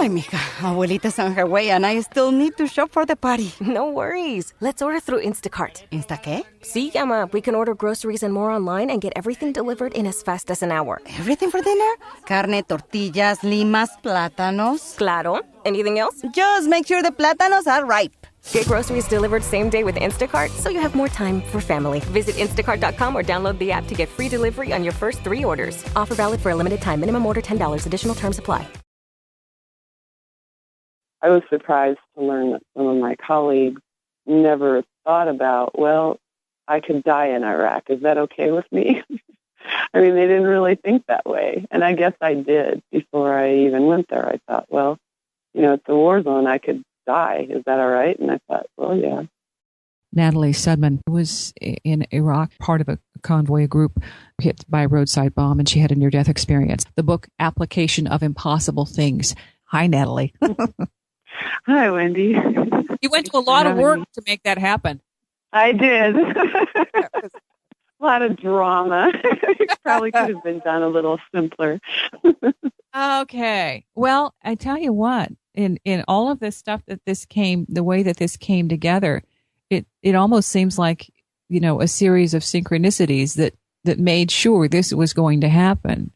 Ay, mija, abuelita's on her way and I still need to shop for the party. No worries. Let's order through Instacart. ¿Insta qué? Sí, llama. We can order groceries and more online and get everything delivered in as fast as an hour. Everything for dinner? Carne, tortillas, limas, plátanos. Claro. Anything else? Just make sure the plátanos are ripe. Get groceries delivered same day with Instacart so you have more time for family. Visit instacart.com or download the app to get free delivery on your first 3 orders. Offer valid for a limited time. Minimum order $10. Additional terms apply. I was surprised to learn that some of my colleagues never thought about, well, I could die in Iraq. Is that okay with me? I mean, they didn't really think that way. And I guess I did before I even went there. I thought, well, it's a war zone. I could die. Is that all right? And I thought, well, yeah. Natalie Sudman was in Iraq, part of a convoy, a group hit by a roadside bomb, and she had a near-death experience. The book, Application of Impossible Things. Hi, Natalie. Hi, Wendy. You went to a lot of work to make that happen. I did. A lot of drama. It probably could have been done a little simpler. Okay. Well, I tell you what, in all of this stuff the way that this came together, it almost seems like, a series of synchronicities that made sure this was going to happen.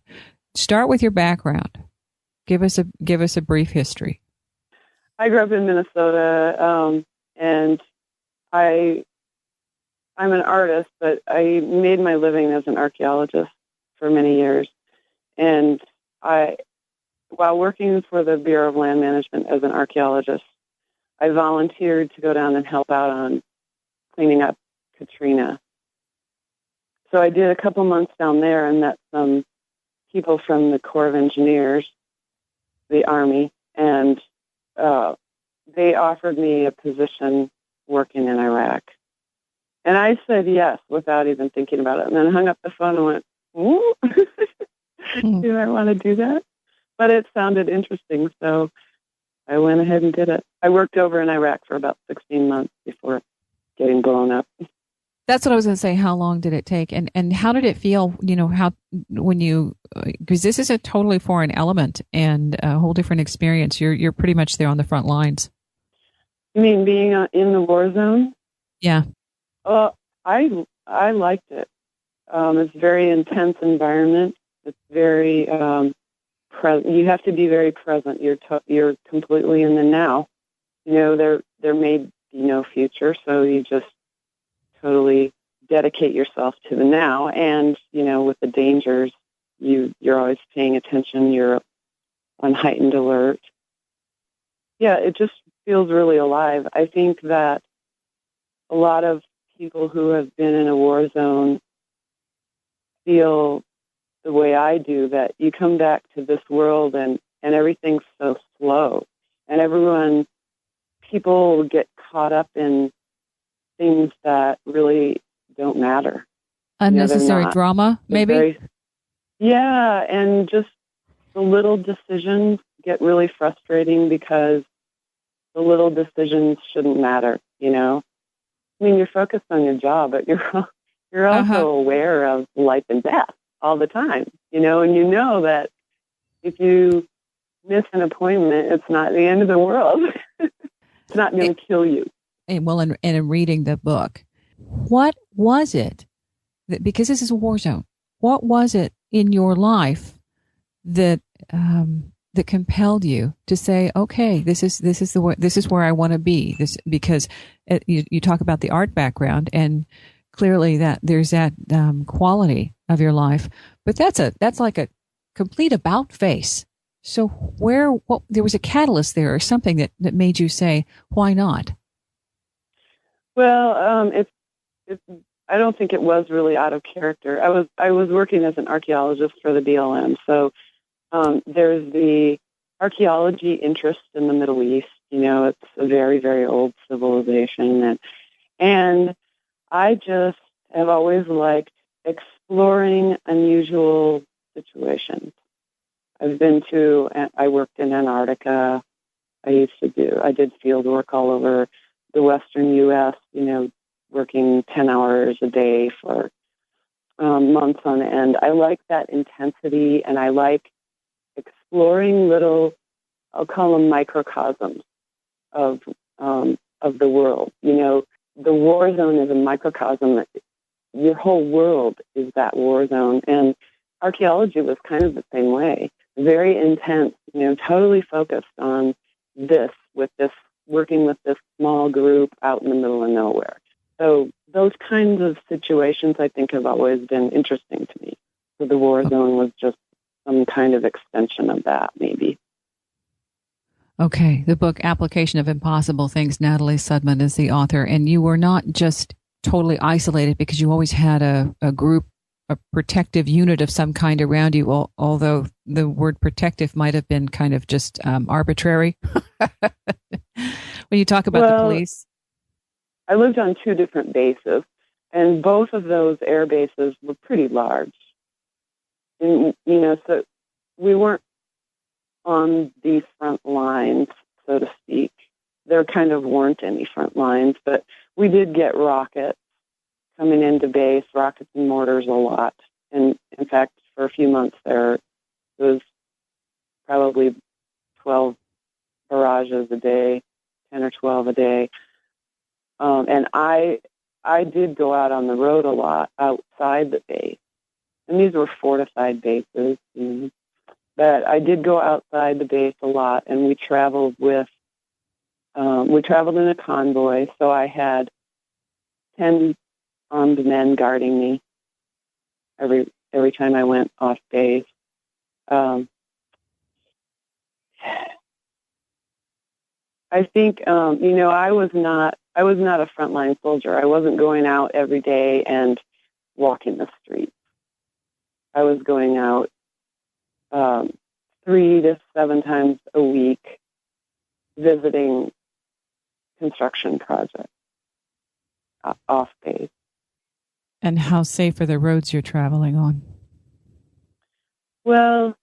Start with your background. Give us a brief history. I grew up in Minnesota, and I'm an artist, but I made my living as an archaeologist for many years. And while working for the Bureau of Land Management as an archaeologist, I volunteered to go down and help out on cleaning up Katrina. So I did a couple months down there and met some people from the Corps of Engineers, the Army, and they offered me a position working in Iraq. And I said yes without even thinking about it. And then I hung up the phone and went, ooh, do I want to do that? But it sounded interesting, so I went ahead and did it. I worked over in Iraq for about 16 months before getting blown up. That's what I was going to say. How long did it take? And how did it feel, because this is a totally foreign element and a whole different experience. You're pretty much there on the front lines. You mean being in the war zone? Yeah. I liked it. It's a very intense environment. It's very present. You have to be very present. You're completely in the now. There may be no future, so you just totally dedicate yourself to the now. And with the dangers, you're always paying attention. You're on heightened alert. Yeah, it just feels really alive. I think that a lot of people who have been in a war zone feel the way I do, that you come back to this world and everything's so slow. And people get caught up in things that really don't matter. Unnecessary drama, maybe? And just the little decisions get really frustrating because the little decisions shouldn't matter, I mean, you're focused on your job, but you're also aware of life and death all the time, and that if you miss an appointment, it's not the end of the world. It's not going to kill you. Well, and in reading the book, what was it because this is a war zone, what was it in your life that compelled you to say, okay, this is where I want to be? Because you talk about the art background, and clearly that there's that quality of your life, but that's like a complete about face. So there was a catalyst there, or something that made you say, why not? Well, I don't think it was really out of character. I was working as an archaeologist for the BLM, so there's the archaeology interest in the Middle East. It's a very, very old civilization, and I just have always liked exploring unusual situations. I worked in Antarctica. I did field work all over the western U.S., working 10 hours a day for months on end. I like that intensity, and I like exploring little I'll call them microcosms of the world. You know, the war zone is a microcosm. Your whole world is that war zone. And archaeology was kind of the same way. Very intense, you know, totally focused on this, working with this small group out in the middle of nowhere. So those kinds of situations, I think, have always been interesting to me. So the war zone was just some kind of extension of that, maybe. Okay. The book Application of Impossible Things, Natalie Sudman is the author, and you were not just totally isolated because you always had a group, a protective unit of some kind around you, although the word protective might have been kind of just arbitrary. When you talk about the police. I lived on 2 different bases, and both of those air bases were pretty large. And, you know, so we weren't on the front lines, so to speak. There kind of weren't any front lines, but we did get rockets coming into base, rockets and mortars a lot. And in fact, for a few months there was probably 12 barrages a day, 10 or 12 a day. And I did go out on the road a lot outside the base. And these were fortified bases. But I did go outside the base a lot, and we traveled in a convoy, so I had 10 armed men guarding me every time I went off base. I think, you know, I was not a frontline soldier. I wasn't going out every day and walking the streets. I was going out 3 to 7 times a week visiting construction projects off base. And how safe are the roads you're traveling on? Well,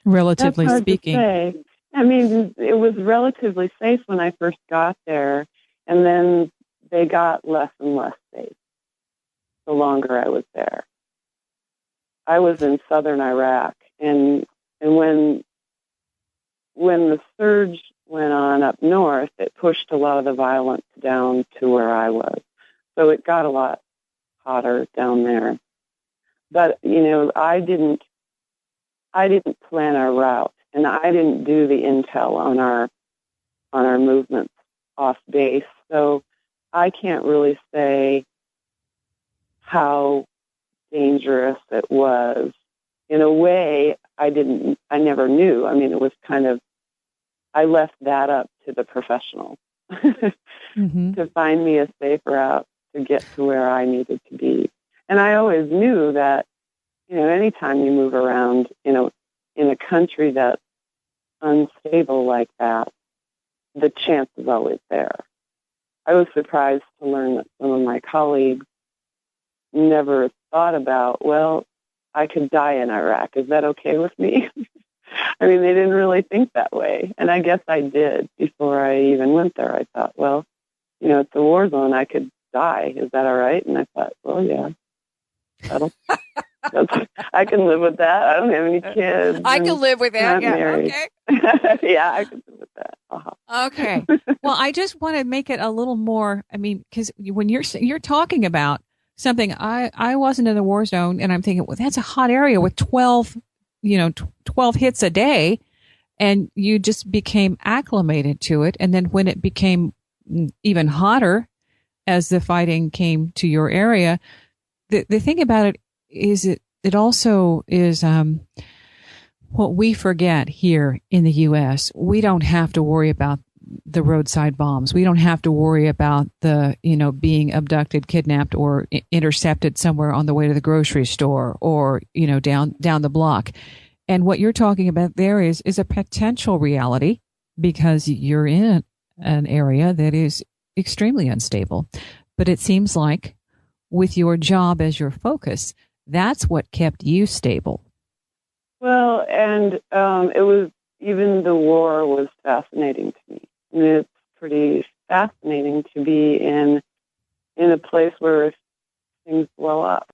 relatively that's hard speaking. to say. I mean, it was relatively safe when I first got there, and then they got less and less safe the longer I was there. I was in southern Iraq, and when the surge went on up north, it pushed a lot of the violence down to where I was. So it got a lot hotter down there. But, you know, I didn't plan our route, and I didn't do the intel on our movements off base. So I can't really say how dangerous it was. In a way, I never knew. I mean, it was kind of, I left that up to the professional to find me a safe route to get to where I needed to be. And I always knew that, you know, anytime you move around, you know, in a country that's unstable like that, the chance is always there. I was surprised to learn that some of my colleagues never thought about, well, I could die in Iraq. Is that okay with me? I mean, they didn't really think that way. And I guess I did before I even went there. I thought, well, you know, it's a war zone. I could die. Is that all right? And I thought, well, yeah, I can live with that. I don't have any kids. I can live with that. Yeah. Married. Okay. Yeah, I can live with that. Uh-huh. Okay. Well, I just want to make it a little more, I mean, because when you're talking about something, I wasn't in the war zone, and I'm thinking, well, that's a hot area with 12 hits a day, and you just became acclimated to it. And then when it became even hotter as the fighting came to your area, the thing about it is it also is what we forget here in the U.S. We don't have to worry about the roadside bombs. We don't have to worry about the, being abducted, kidnapped, or intercepted somewhere on the way to the grocery store or, down the block. And what you're talking about there is a potential reality because you're in an area that is extremely unstable. But it seems like with your job as your focus, that's what kept you stable. Well, and it was, even the war was fascinating to me. I mean, it's pretty fascinating to be in a place where things blow up.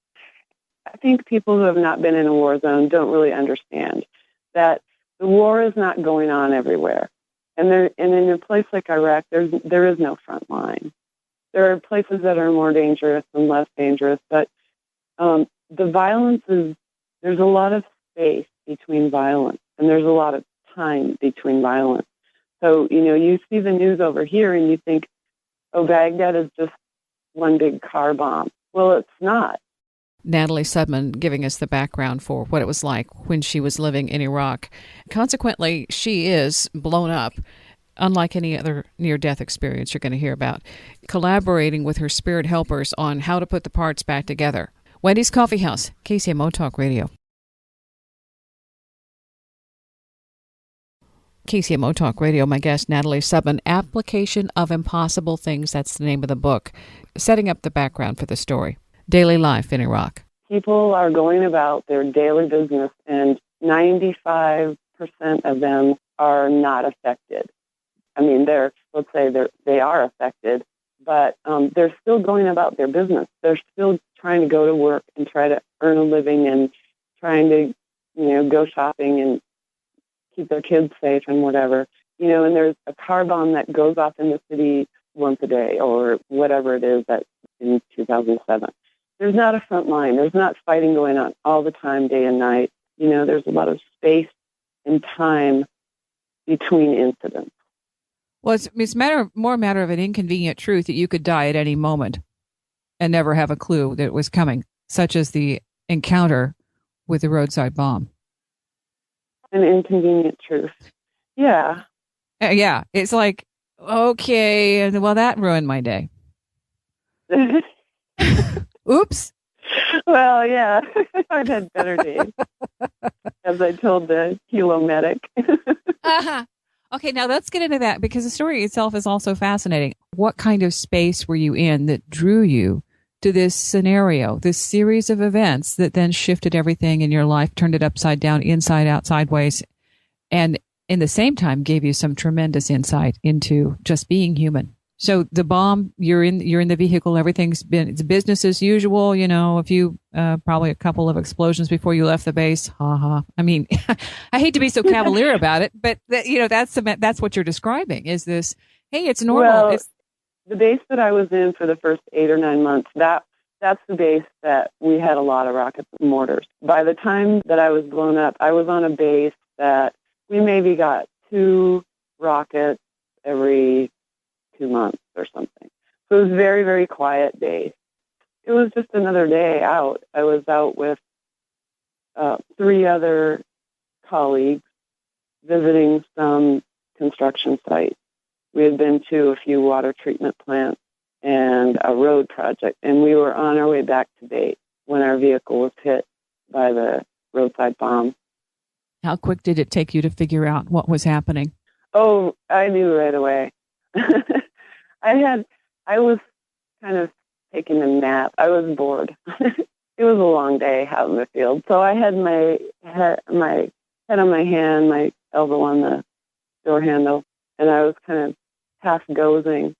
I think people who have not been in a war zone don't really understand that the war is not going on everywhere. And in a place like Iraq, there is no front line. There are places that are more dangerous and less dangerous, but the violence there's a lot of space between violence, and there's a lot of time between violence. So, you see the news over here and you think, oh, Baghdad is just one big car bomb. Well, it's not. Natalie Sudman giving us the background for what it was like when she was living in Iraq. Consequently, she is blown up, unlike any other near-death experience you're going to hear about, collaborating with her spirit helpers on how to put the parts back together. Wendy's Coffee House, KCMO Talk Radio. KCMO Talk Radio, my guest, Natalie Sudman, Application of Impossible Things, that's the name of the book, setting up the background for the story. Daily life in Iraq. People are going about their daily business, and 95% of them are not affected. I mean, let's say they are affected, but they're still going about their business. They're still trying to go to work and try to earn a living and trying to, go shopping and keep their kids safe and whatever. And there's a car bomb that goes off in the city once a day or whatever it is that in 2007. There's not a front line. There's not fighting going on all the time, day and night. There's a lot of space and time between incidents. Well, it's more a matter of an inconvenient truth that you could die at any moment and never have a clue that it was coming, such as the encounter with the roadside bomb. An inconvenient truth. Yeah. Yeah. It's like, okay, well, that ruined my day. Oops. Well, yeah, I've had better days, as I told the Kilo medic. Uh-huh. Okay, now let's get into that, because the story itself is also fascinating. What kind of space were you in that drew you to this scenario, this series of events that then shifted everything in your life, turned it upside down, inside out, sideways, and in the same time gave you some tremendous insight into just being human? So the bomb, you're in the vehicle, it's business as usual, probably a couple of explosions before you left the base. Ha ha. I mean, I hate to be so cavalier about it, but that's what you're describing is this, hey, it's normal. Well, the base that I was in for the first 8 or 9 months, that's the base that we had a lot of rockets and mortars. By the time that I was blown up, I was on a base that we maybe got 2 rockets every 2 months or something. So it was very, very quiet day. It was just another day out. I was out with 3 other colleagues visiting some construction sites. We had been to a few water treatment plants and a road project, and we were on our way back to base when our vehicle was hit by the roadside bomb. How quick did it take you to figure out what was happening? Oh, I knew right away. I was kind of taking a nap. I was bored. It was a long day out in the field. So I had my head on my hand, my elbow on the door handle, and I was kind of half dozing.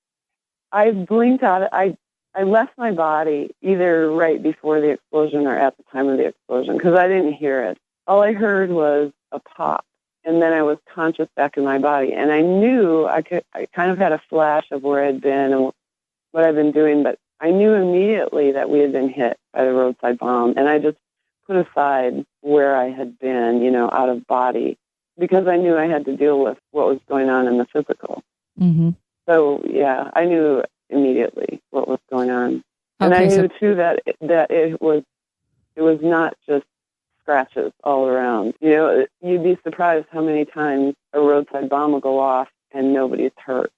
I blinked out. I left my body either right before the explosion or at the time of the explosion because I didn't hear it. All I heard was a pop. And then I was conscious back in my body. And I knew I kind of had a flash of where I'd been and what I'd been doing, but I knew immediately that we had been hit by the roadside bomb. And I just put aside where I had been, out of body, because I knew I had to deal with what was going on in the physical. Mm-hmm. So, yeah, I knew immediately what was going on. And I knew, too, that it was not just scratches all around. You'd be surprised how many times a roadside bomb will go off and nobody's hurt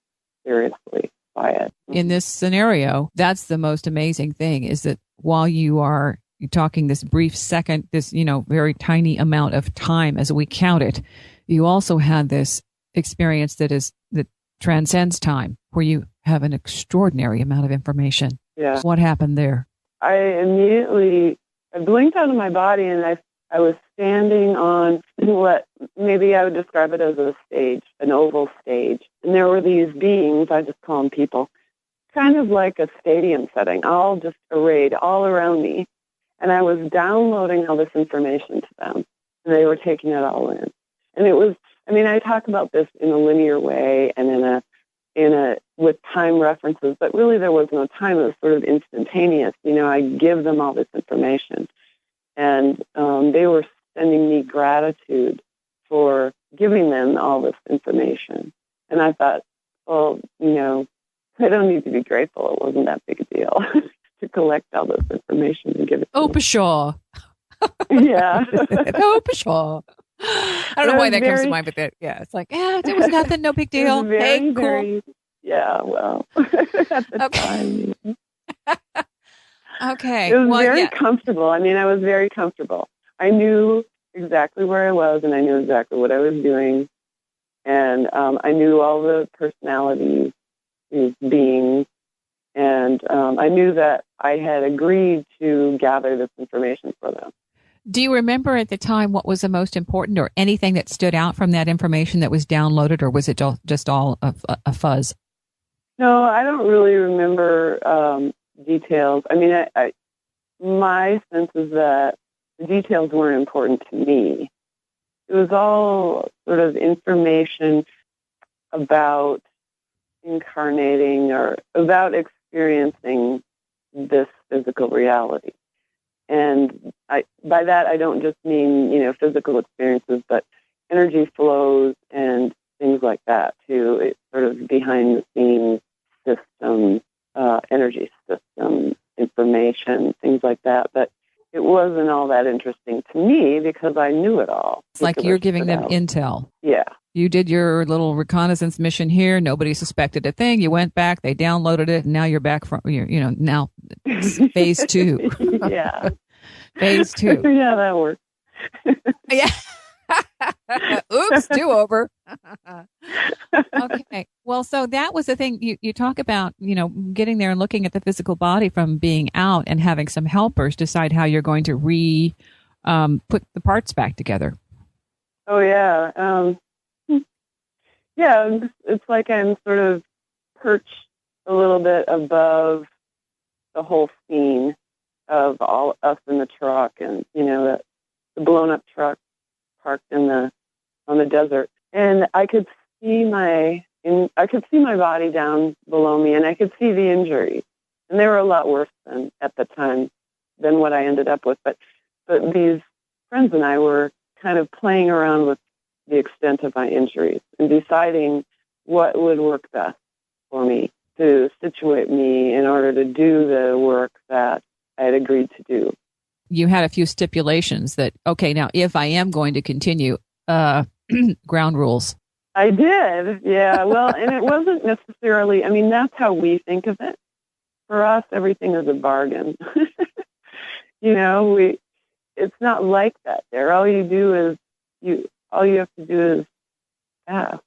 seriously by it. In this scenario, that's the most amazing thing, is that while you're talking this brief second, this, very tiny amount of time as we count it, you also had this experience that transcends time, where you have an extraordinary amount of information. Yeah. What happened there? I blinked out of my body, and I was standing on what maybe I would describe it as a stage, an oval stage. And there were these beings, I just call them people, kind of like a stadium setting, all just arrayed all around me. And I was downloading all this information to them, and they were taking it all in. And it was, I mean, I talk about this in a linear way and with time references, but really there was no time. It was sort of instantaneous. You know, I give them all this information, and they were sending me gratitude for giving them all this information. And I thought, well, you know, I don't need to be grateful. It wasn't that big a deal to collect all this information and give it to Oh, them. for sure. Yeah. Oh, for sure. I don't know why that comes to mind, but it's like, it was nothing, no big deal. It was very, Hey, cool. very, yeah, well, at the time. Okay. It was very comfortable. I mean, I was very comfortable. I knew exactly where I was, and I knew exactly what I was doing. And I knew all the personalities, these beings, and I knew that I had agreed to gather this information for them. Do you remember at the time what was the most important or anything that stood out from that information that was downloaded, or was it just all a fuzz? No, I don't really remember details. I mean, my sense is that the details weren't important to me. It was all sort of information about incarnating or about experiencing this physical reality. And by that, I don't just mean, you know, physical experiences, but energy flows and things like that, too. It's sort of behind-the-scenes system, energy system information, things like that. But it wasn't all that interesting to me because I knew it all. It's like you're giving them intel. Yeah. You did your little reconnaissance mission here. Nobody suspected a thing. You went back. They downloaded it. And now you're back from, now phase 2. Yeah. Phase 2. Yeah, that works. Yeah. Oops, do-over. Okay. Well, so that was the thing. You talk about, getting there and looking at the physical body from being out and having some helpers decide how you're going to put the parts back together. Oh, yeah. Yeah, it's like I'm sort of perched a little bit above the whole scene of all us in the truck and, the blown up truck parked on the desert. And I could see my body down below me, and I could see the injuries. And they were a lot worse at the time than what I ended up with. But these friends and I were kind of playing around with the extent of my injuries and deciding what would work best for me to situate me in order to do the work that I had agreed to do. You had a few stipulations that, okay, now if I am going to continue, ground rules. I did, yeah. Well, and it wasn't necessarily, I mean, that's how we think of it. For us, everything is a bargain. It's not like that there. All you have to do is ask.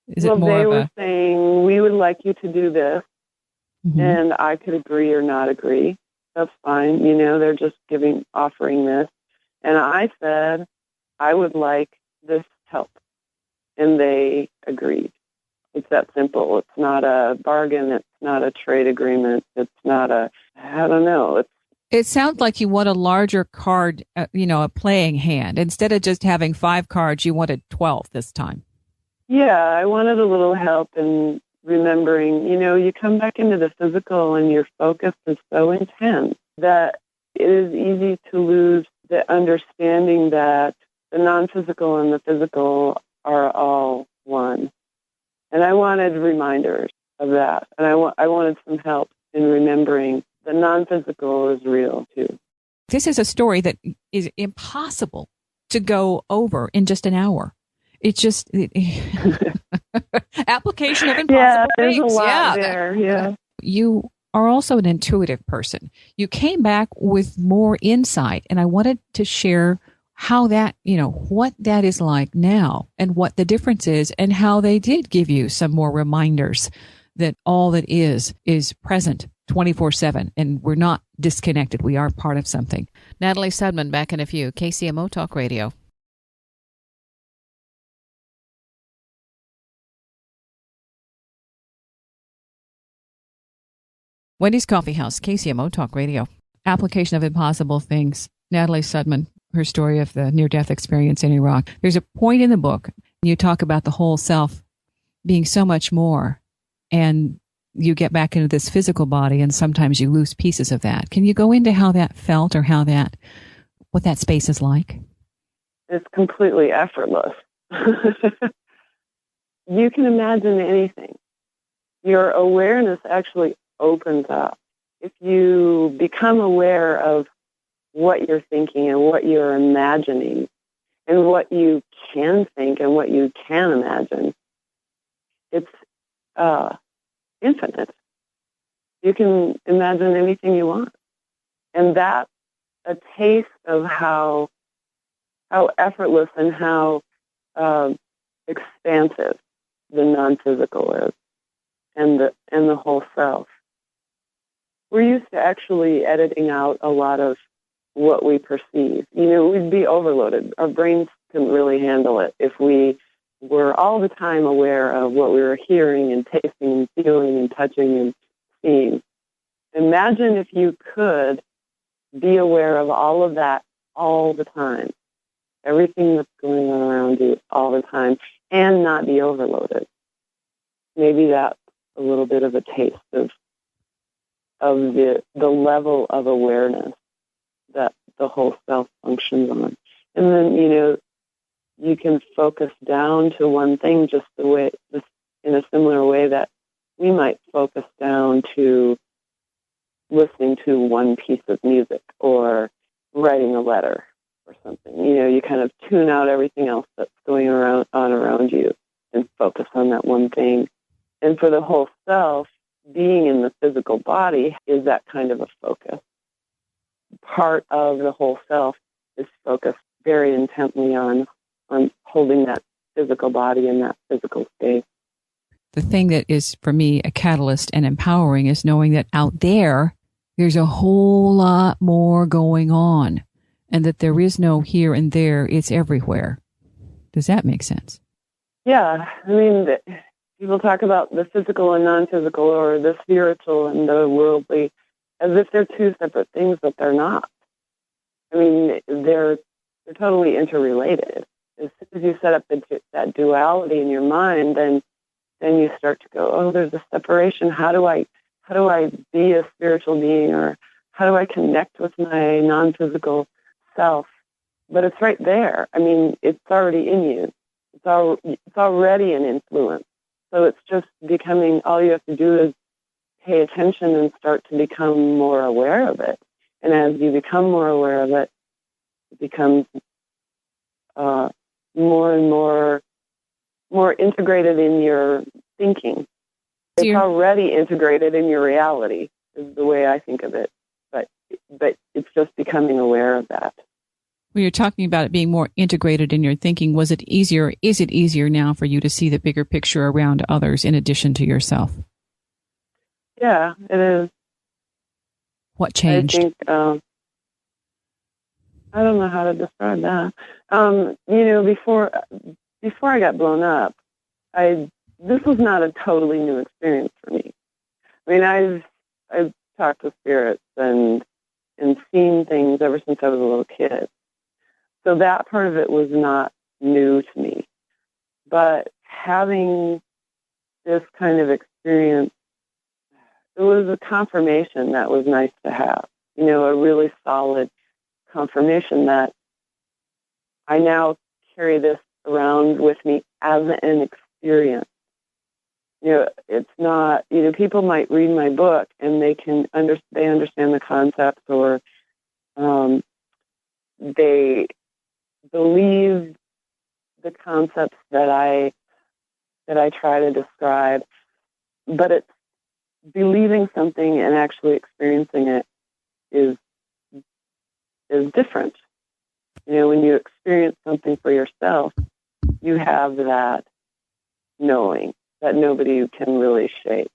Is it more they of were saying, we would like you to do this, and I could agree or not agree. That's fine. They're just offering this. And I said, I would like this help. And they agreed. It's that simple. It's not a bargain. It's not a trade agreement. It's not I don't know. It sounds like you want a larger card, a playing hand. Instead of just having 5 cards, you wanted 12 this time. Yeah, I wanted a little help in remembering, you come back into the physical and your focus is so intense that it is easy to lose the understanding that the non-physical and the physical are all one. And I wanted reminders of that. And I wanted some help in remembering the non-physical is real, too. This is a story that is impossible to go over in just an hour. It's just application of impossible yeah, there's things. A lot there, yeah. You are also an intuitive person. You came back with more insight, and I wanted to share how that, what that is like now and what the difference is and how they did give you some more reminders that all that is present 24/7 and we're not disconnected. We are part of something. Natalie Sudman back in a few. KCMO Talk Radio. Wendy's Coffee House, KCMO Talk Radio. Application of impossible things. Natalie Sudman. her story of the near-death experience in Iraq. There's a point in the book, you talk about the whole self being so much more, and you get back into this physical body, and sometimes you lose pieces of that. Can you go into how that felt, or what that space is like? It's completely effortless. You can imagine anything. Your awareness actually opens up. If you become aware of what you're thinking and what you're imagining and what you can think and what you can imagine, it's infinite. You can imagine anything you want. And that's a taste of how effortless and how expansive the non-physical is, and the whole self. We're used to actually editing out a lot of what we perceive. We'd be overloaded. Our brains couldn't really handle it if we were all the time aware of what we were hearing and tasting and feeling and touching and seeing. Imagine if you could be aware of all of that all the time, everything that's going on around you all the time, and not be overloaded. Maybe that's a little bit of a taste of the level of awareness that the whole self functions on. And then, you can focus down to one thing just in a similar way that we might focus down to listening to one piece of music or writing a letter or something. You kind of tune out everything else that's going on around you and focus on that one thing. And for the whole self, being in the physical body is that kind of a focus. Part of the whole self is focused very intently on holding that physical body in that physical space. The thing that is, for me, a catalyst and empowering is knowing that out there's a whole lot more going on, and that there is no here and there, it's everywhere. Does that make sense? Yeah. I mean, people talk about the physical and non-physical, or the spiritual and the worldly, as if they're two separate things, but they're not. I mean, they're totally interrelated. As soon as you set up that duality in your mind, then you start to go, oh, there's a separation. How do I be a spiritual being, or how do I connect with my non-physical self? But it's right there. I mean, it's already in you. It's already an influence. So it's just becoming, all you have to do is pay attention and start to become more aware of it. And as you become more aware of it, it becomes more and more integrated in your thinking. It's already integrated in your reality, is the way I think of it. But it's just becoming aware of that. When you're talking about it being more integrated in your thinking, is it easier now for you to see the bigger picture around others in addition to yourself? Yeah, it is. What changed? I think, I don't know how to describe that. Before I got blown up, this was not a totally new experience for me. I mean, I've talked with spirits and seen things ever since I was a little kid. So that part of it was not new to me. But having this kind of experience, it was a confirmation that was nice to have. A really solid confirmation that I now carry this around with me as an experience. It's not, people might read my book and they understand the concepts, or they believe the concepts that I try to describe, but it's believing something and actually experiencing it is different. When you experience something for yourself, you have that knowing that nobody can really shake.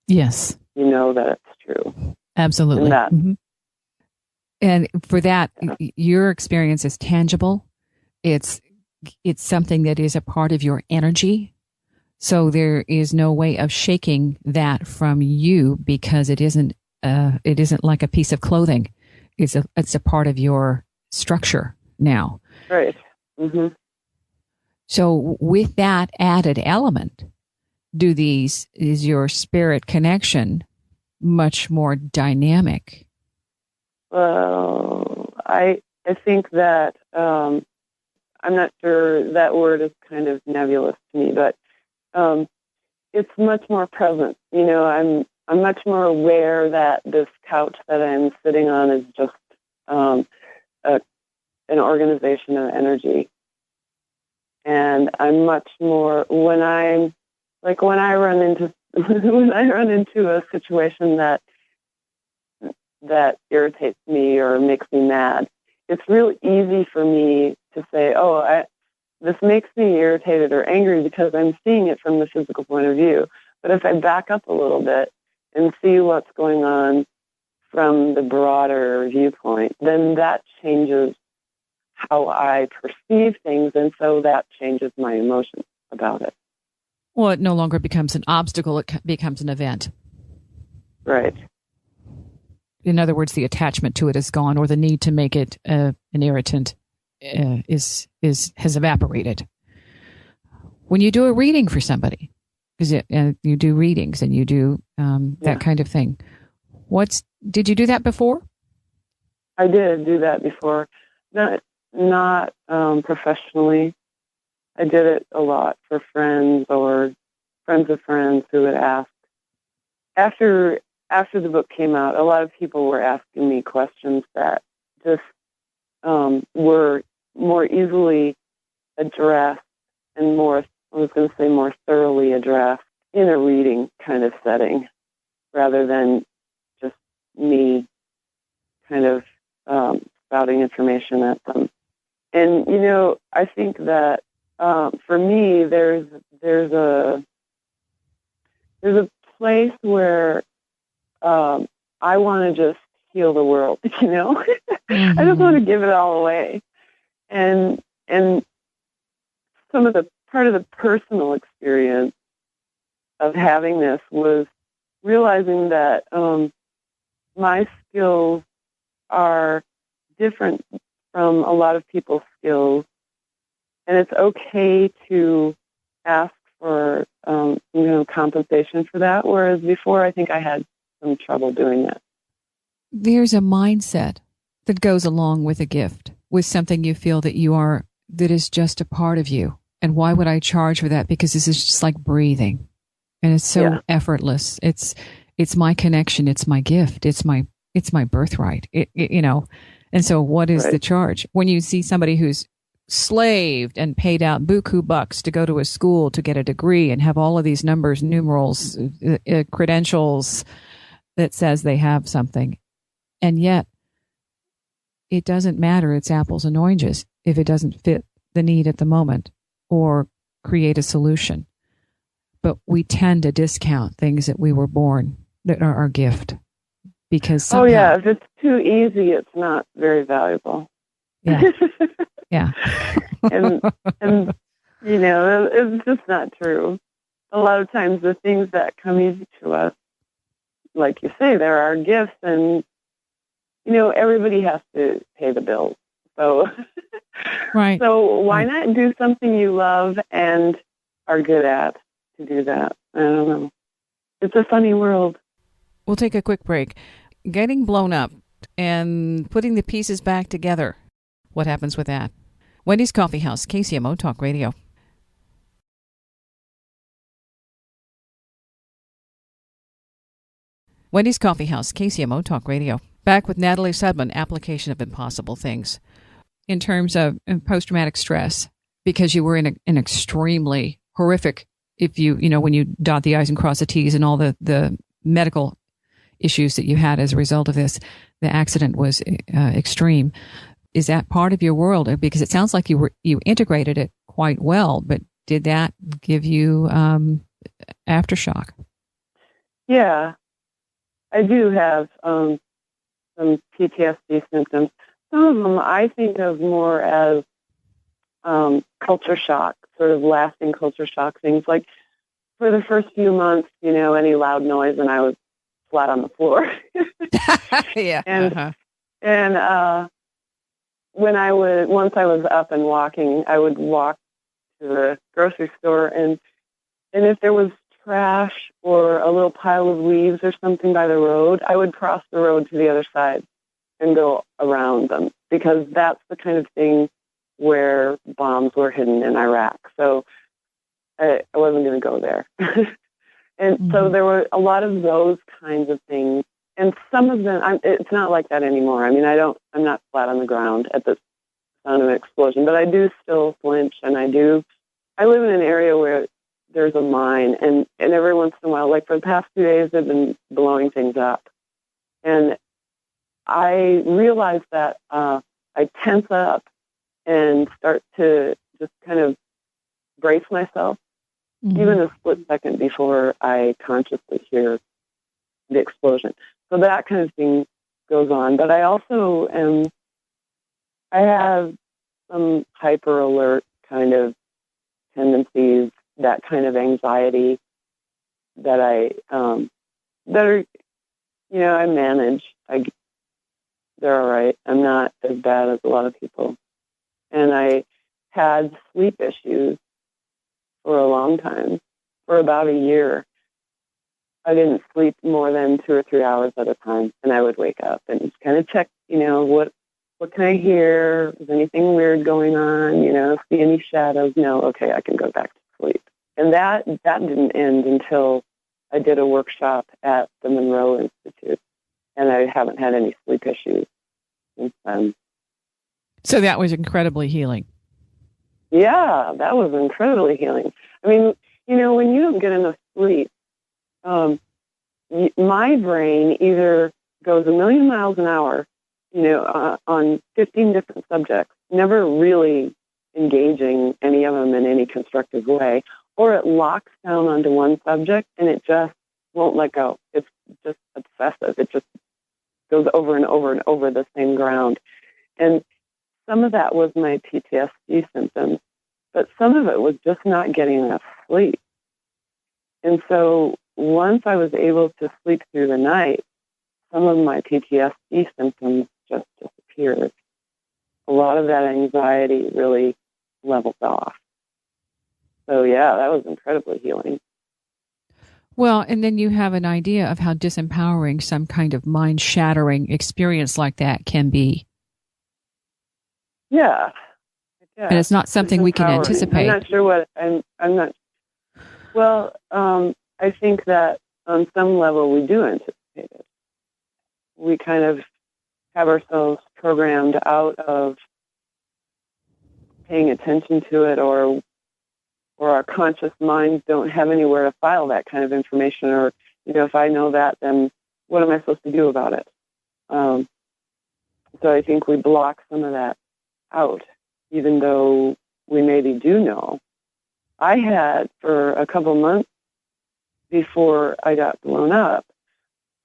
Yes. You know that it's true. Absolutely. And for that, your experience is tangible. It's something that is a part of your energy. So there is no way of shaking that from you, because it isn't like a piece of clothing. It's a part of your structure now. Right. Mm-hmm. So with that added element, is your spirit connection much more dynamic? Well, I think that I'm not sure, that word is kind of nebulous to me, but it's much more present. I'm much more aware that this couch that I'm sitting on is just an organization of energy, and I'm much more when I run into when I run into a situation that irritates me or makes me mad. It's real easy for me to say, this makes me irritated or angry because I'm seeing it from the physical point of view. But if I back up a little bit and see what's going on from the broader viewpoint, then that changes how I perceive things, and so that changes my emotions about it. Well, it no longer becomes an obstacle, it becomes an event. Right. In other words, the attachment to it is gone, or the need to make it an irritant has evaporated. When you do a reading for somebody, because you do readings and you do that kind of thing, did you do that before? I did do that before, not professionally. I did it a lot for friends or friends of friends who would ask. After the book came out, a lot of people were asking me questions that just were more easily addressed and more thoroughly addressed in a reading kind of setting, rather than just me kind of spouting information at them. And, I think that for me, there's a place where I want to just heal the world, Mm-hmm. I just want to give it all away. And part of the personal experience of having this was realizing that my skills are different from a lot of people's skills, and it's okay to ask for compensation for that, whereas before I think I had some trouble doing that. There's a mindset that goes along with a gift, with something you feel that is just a part of you. And why would I charge for that? Because this is just like breathing, and it's so effortless. It's my connection. It's my gift. It's my birthright. And so what is the charge? When you see somebody who's slaved and paid out buku bucks to go to a school to get a degree and have all of these numbers, numerals, credentials that says they have something, and yet it doesn't matter. It's apples and oranges if it doesn't fit the need at the moment or create a solution. But we tend to discount things that we were born that are our gift because somehow, if it's too easy, it's not very valuable. Yeah. Yeah. and it's just not true. A lot of times the things that come easy to us, like you say, there are gifts, and everybody has to pay the bills. So right. So why not do something you love and are good at to do that? I don't know. It's a funny world. We'll take a quick break. Getting blown up and putting the pieces back together. What happens with that? Wendy's Coffee House, KCMO Talk Radio. Wendy's Coffee House, KCMO Talk Radio. Back with Natalie Sudman, application of impossible things. In terms of post-traumatic stress, because you were in an extremely horrific, when you dot the I's and cross the T's and all the medical issues that you had as a result of this, the accident was extreme. Is that part of your world? Because it sounds like you integrated it quite well, but did that give you aftershock? Yeah, I do have some PTSD symptoms. Some of them I think of more as culture shock, sort of lasting culture shock things. Like for the first few months, any loud noise and I was flat on the floor. Yeah. And once I was up and walking, I would walk to the grocery store, and if there was trash or a little pile of leaves or something by the road, I would cross the road to the other side and go around them, because that's the kind of thing where bombs were hidden in Iraq. So I wasn't going to go there. And so there were a lot of those kinds of things. And some of them, it's not like that anymore. I mean, I'm not flat on the ground at the sound of an explosion, but I do still flinch, and I live in an area where there's a mine, and every once in a while, like for the past 2 days, they've been blowing things up. And I realize that I tense up and start to just kind of brace myself, even a split second before I consciously hear the explosion. So that kind of thing goes on. But I also I have some hyper alert kind of tendencies, that kind of anxiety that I manage. They're all right. I'm not as bad as a lot of people. And I had sleep issues for a long time, for about a year. I didn't sleep more than 2 or 3 hours at a time, and I would wake up and just kind of check, what can I hear? Is anything weird going on? See any shadows? No, okay, I can go back to sleep. And that didn't end until I did a workshop at the Monroe Institute, and I haven't had any sleep issues since then. So that was incredibly healing. Yeah, that was incredibly healing. I mean, when you don't get enough sleep, my brain either goes a million miles an hour, on 15 different subjects, never really engaging any of them in any constructive way, or it locks down onto one subject and it just won't let go. It's just obsessive. It just goes over and over and over the same ground. And some of that was my PTSD symptoms, but some of it was just not getting enough sleep. And so once I was able to sleep through the night, some of my PTSD symptoms just disappeared. A lot of that anxiety really leveled off. So yeah, that was incredibly healing. Well, and then you have an idea of how disempowering some kind of mind-shattering experience like that can be. Yeah. And it's not something we can anticipate. I'm not sure what I'm not. Well, I think that on some level we do anticipate it. We kind of have ourselves programmed out of paying attention to it, or our conscious minds don't have anywhere to file that kind of information. Or, if I know that, then what am I supposed to do about it? So I think we block some of that out, even though we maybe do know. I had, for a couple months before I got blown up,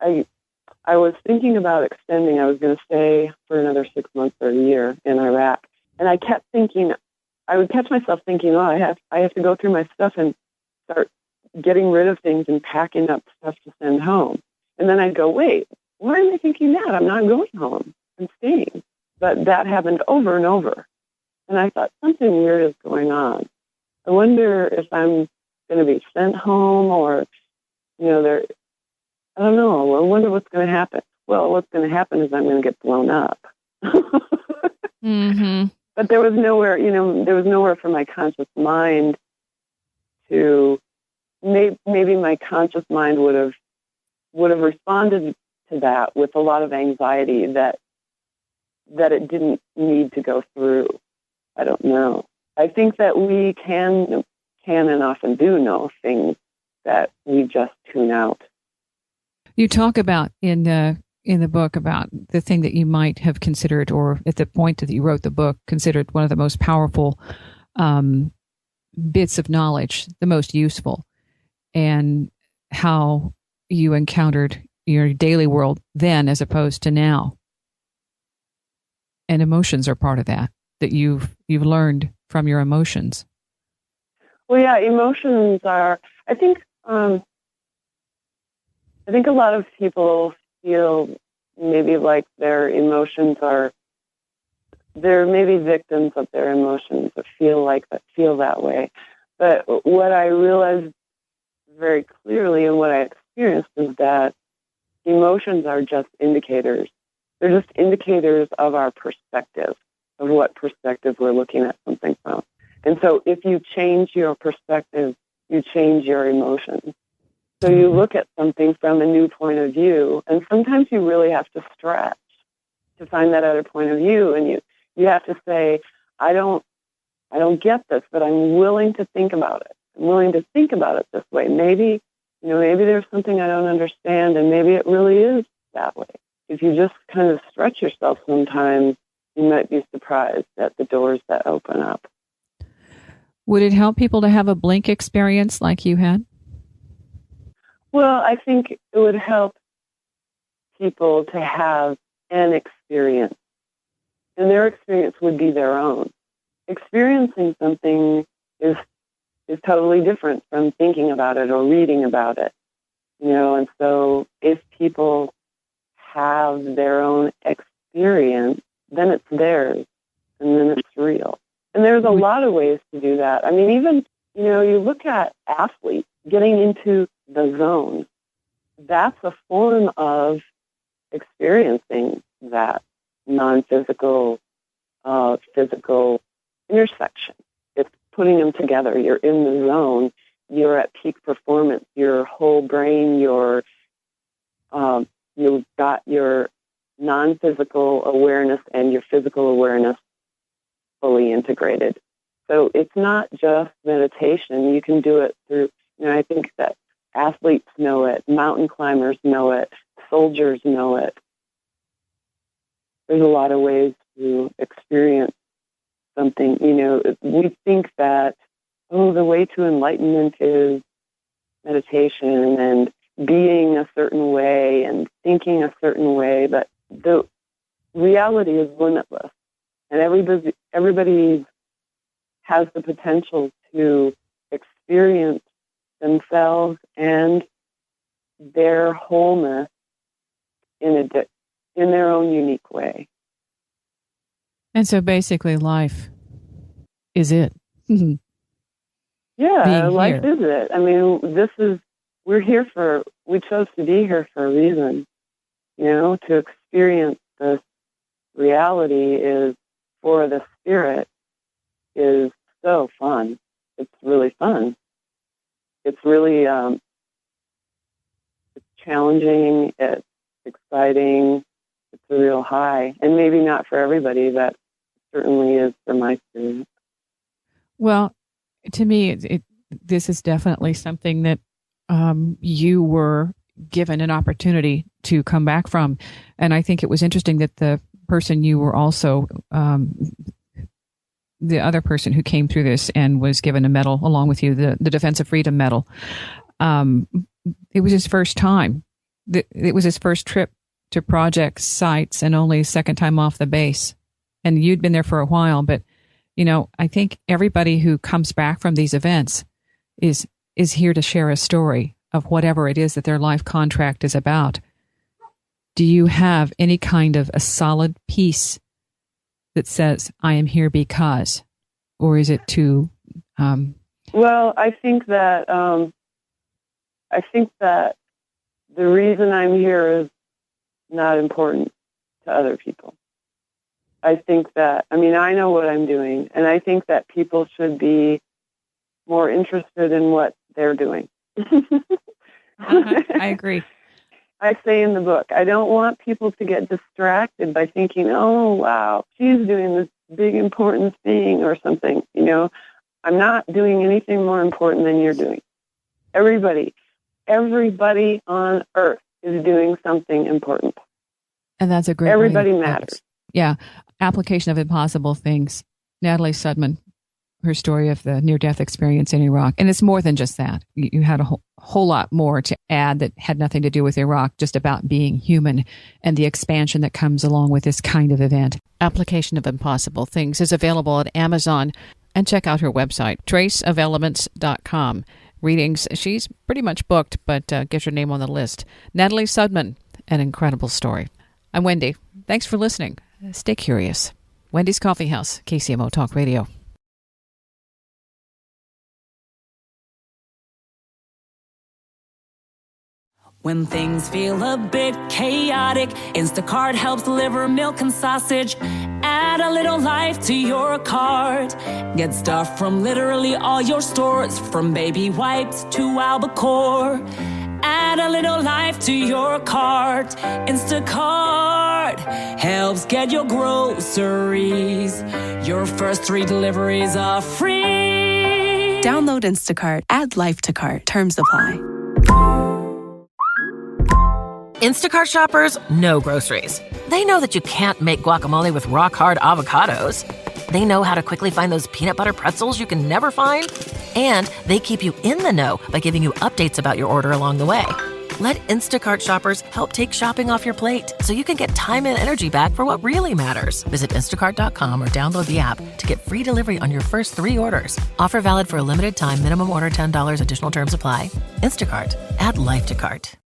I was thinking about extending. I was going to stay for another 6 months or a year in Iraq. And I kept thinking, I would catch myself thinking, I have to go through my stuff and start getting rid of things and packing up stuff to send home. And then I'd go, wait, why am I thinking that? I'm not going home. I'm staying. But that happened over and over. And I thought, something weird is going on. I wonder if I'm going to be sent home, or, I don't know. I wonder what's going to happen. Well, what's going to happen is I'm going to get blown up. Mm-hmm. But there was nowhere for my conscious mind to, maybe my conscious mind would have responded to that with a lot of anxiety that it didn't need to go through. I don't know. I think that we can and often do know things that we just tune out. You talk about in the book about the thing that you might have considered, or at the point that you wrote the book, considered one of the most powerful bits of knowledge, the most useful, and how you encountered your daily world then as opposed to now. And emotions are part of that you've learned from your emotions. Well, yeah, emotions are, I think a lot of people feel maybe like their emotions are they're maybe victims of their emotions that feel that way. But what I realized very clearly and what I experienced is that emotions are just indicators. They're just indicators of our perspective, of what perspective we're looking at something from. And so if you change your perspective, you change your emotions. So you look at something from a new point of view, and sometimes you really have to stretch to find that other point of view, and you have to say, I don't get this, but I'm willing to think about it. I'm willing to think about it this way. Maybe there's something I don't understand, and maybe it really is that way. If you just kind of stretch yourself sometimes, you might be surprised at the doors that open up. Would it help people to have a blink experience like you had? Well, I think it would help people to have an experience, and their experience would be their own. Experiencing something is totally different from thinking about it or reading about it, and so if people have their own experience, then it's theirs, and then it's real. And there's a lot of ways to do that. I mean, even, you look at athletes getting into the zone. That's a form of experiencing that non-physical, physical intersection. It's putting them together. You're in the zone. You're at peak performance. Your whole brain, you've got your non-physical awareness and your physical awareness fully integrated. So it's not just meditation. You can do it through, I think that athletes know it, mountain climbers know it, soldiers know it. There's a lot of ways to experience something. We think that, the way to enlightenment is meditation and being a certain way and thinking a certain way, but the reality is limitless. And everybody has the potential to experience themselves and their wholeness in their own unique way. And so basically life is it. Yeah, life is it. I mean, we chose to be here for a reason, to experience this reality is for the spirit is so fun. It's really fun. It's really it's challenging. It's exciting. It's a real high, and maybe not for everybody, but certainly is for my spirit. Well, to me, this is definitely something that you were given an opportunity to come back from, and I think it was interesting that the person you were also the other person who came through this and was given a medal along with you, the Defense of Freedom Medal. It was his first time. It was his first trip to project sites and only his second time off the base. And you'd been there for a while, but I think everybody who comes back from these events is here to share a story of whatever it is that their life contract is about. Do you have any kind of a solid piece that says, I am here because, or is it too? Well, I think that the reason I'm here is not important to other people. I think that, I know what I'm doing, and I think that people should be more interested in what they're doing. I agree. I say in the book, I don't want people to get distracted by thinking, oh, wow, she's doing this big important thing or something. I'm not doing anything more important than you're doing. Everybody on earth is doing something important. And that's a great Everybody matters. Yeah. Application of impossible things. Natalie Sudman, her story of the near-death experience in Iraq. And it's more than just that. You had a whole lot more to add that had nothing to do with Iraq, just about being human and the expansion that comes along with this kind of event. Application of Impossible Things is available at Amazon. And check out her website, traceofelements.com. Readings, she's pretty much booked, but get your name on the list. Natalie Sudman, an incredible story. I'm Wendy. Thanks for listening. Stay curious. Wendy's Coffee House, KCMO Talk Radio. When things feel a bit chaotic, Instacart helps deliver milk and sausage. Add a little life to your cart. Get stuff from literally all your stores, from baby wipes to albacore. Add a little life to your cart. Instacart helps get your groceries. Your first 3 deliveries are free. Download Instacart. Add life to cart. Terms apply. Instacart shoppers know groceries. They know that you can't make guacamole with rock-hard avocados. They know how to quickly find those peanut butter pretzels you can never find. And they keep you in the know by giving you updates about your order along the way. Let Instacart shoppers help take shopping off your plate so you can get time and energy back for what really matters. Visit instacart.com or download the app to get free delivery on your first 3 orders. Offer valid for a limited time. Minimum order $10. Additional terms apply. Instacart. Add life to cart.